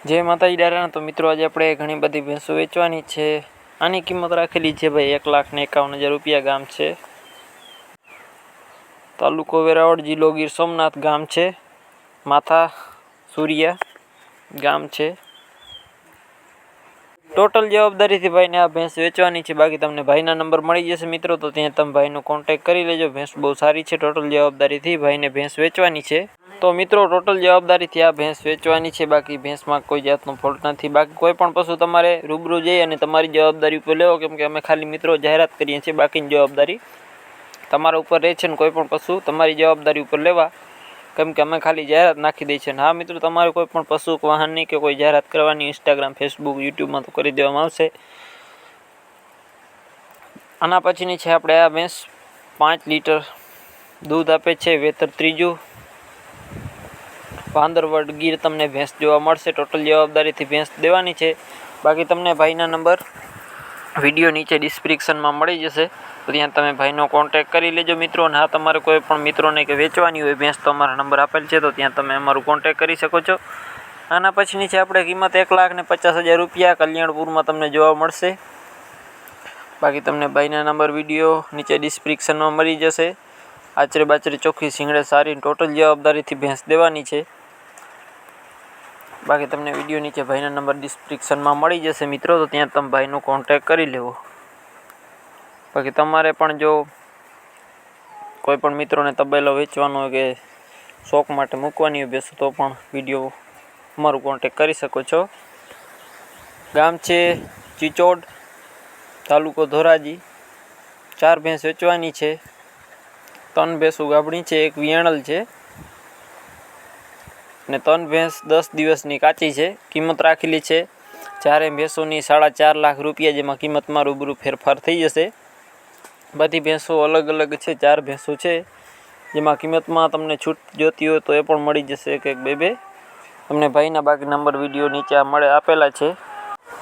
जय माताजी डायरा। तो मित्रों आज अपने घनी बधी भैंसों वेचवानी छे। आनी किंमत राखेली छे भाई 1,51,000 रुपया। गाम छे तालुको वेरावळ, जिल्लो गीर सोमनाथ। गाम छे माथा सूर्या गाम छे। टोटल जवाबदारी थी भाई ने आ भैंस वेचवानी छे। बाकी तमने भाई ना नंबर मळी जशे मित्रों, तो त्यां तमे भाई नो कॉन्टेक्ट करी लेजो। भैंस बहुत सारी छे। टोटल जवाबदारी थी भाई ने भैंस वेचवानी छे। तो मित्रों टोटल जवाबदारी थी आ भैंस वेचवानी छे। बाकी भैंस में कोई जातनो फॉल्ट नहीं। बाकी कोई पण पशु तमारे रूबरू जई अने तमारी जवाबदारी पर लेवो, केम के अमे खाली मित्रों जाहेरात करीए छीए। बाकीनी जवाबदारी तमारा उपर रहे छे। कोई पण पशु तमारी जवाबदारी उपर लेवा, केम के अमे खाली जाहेरात नाखी दई छे। हाँ मित्रों तमारे कोई पण पशु वाहननी के कोई जाहेरात करवानी इंस्टाग्राम, फेसबुक, यूट्यूब में तो करी देवामां आवशे। आना पछीनी छे आपणे आ भैंस 5 लीटर दूध आपे छे। वेतर त्रीजू भांदरवड गीर तमने भैंस जोवा मळशे। टोटल जवाबदारी थी भैंस देवानी छे। बाकी तमने भाईना नंबर विडियो नीचे डिस्क्रिप्शन में मळी जशे, तो त्यां तमे भाईनो कॉन्टेक्ट करी लेजो मित्रों। हाँ तमारे कोई पण मित्रोने के वेचवानी होय भैंस तो अमारा नंबर आपेल छे, तो त्यां तमे अमारुं कॉन्टेक्ट करी शको छो। आना पछीनी छे आपणे किंमत 1,50,000 रुपया कल्याणपुर में तमने जोवा मळशे। बाकी तमने भाईना नंबर विडियो नीचे डिस्क्रिप्शन में मळी जशे। आचरे बाचरे चोख्खी सींगड़े सारी टोटल जवाबदारी थी भैंस देवानी छे। बाकी तमने विडियो नीचे भाईना नंबर डिस्क्रिप्शन में मळी जशे मित्रों, तो त्यां तमे भाईनो कॉन्टेक्ट करी लेवो। बाकी तमारे पण जो कोई पण मित्रोने तबेलो वेचवानो होय के शौक माटे मूकवानी होय भैंस, तो पण विडियो अमारुं कॉन्टेक्ट करी शको छो। गाम छे चीचोड, तालुको धोराजी। 4 भैंस वेचवानी छे। 3 भैंसों गाभणी छे, 1 वियाणल छे ने 3 भैंस 10 दिवसनी काची छे। किंमत राखेली छे 4 भैंसोनी 4.5 लाख रुपया, जेमां किंमत में रूबरू फेरफार थई जशे। बधी भैंसों अलग अलग छे। 4 भैंसों छे, जेमां किंमत में तमने छूट जोती हो तो ए पण मळी जशे। एक एक बे तमने भाईना बाकी नंबर विडियो नीचे मळे आपेला छे।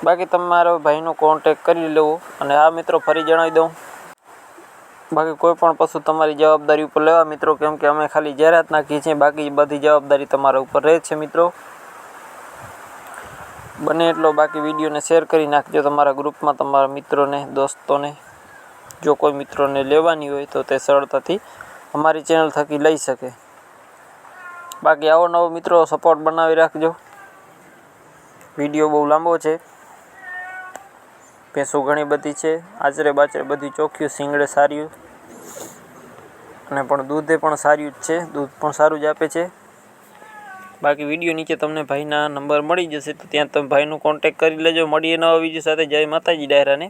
बाकी तमारो भाईनो कॉन्टेक्ट करी लेवो। अने आ मित्रों फरी जणावी दऊं, बाकी कोई पण पशु तमारी जवाबदारी उपर लेवा मित्रों, केम के अमे खाली जाहेरात नाखीए छीए। बाकी बधी जवाबदारी तमारा उपर रहे छे मित्रों। बने एटलो बाकी विडियो ने शेर करी नाखजो तमारा ग्रुप में, तमारा मित्रों ने, दोस्तों ने। जो कोई मित्रों ने लेवानी होय तो ते सरळताथी अमारी चेनल थकी लई सके। बाकी आवो नवो मित्रों सपोर्ट बनावी राखजो। विडियो बहु लांबो छे। भैंसों घणी बधी छे। आचरे बाचरे बधी चोख्खी सींगड़े सारी अने पण दूधे पण सारी छे। दूध पण सारू ज आपे छे। बाकी विडियो नीचे तमने भाईना नंबर मळी जशे, तो त्यां तमे भाईनो कॉन्टेक्ट करी लेजो। मळीए नवा विडियो साथे। जय माताजी डायरा ने।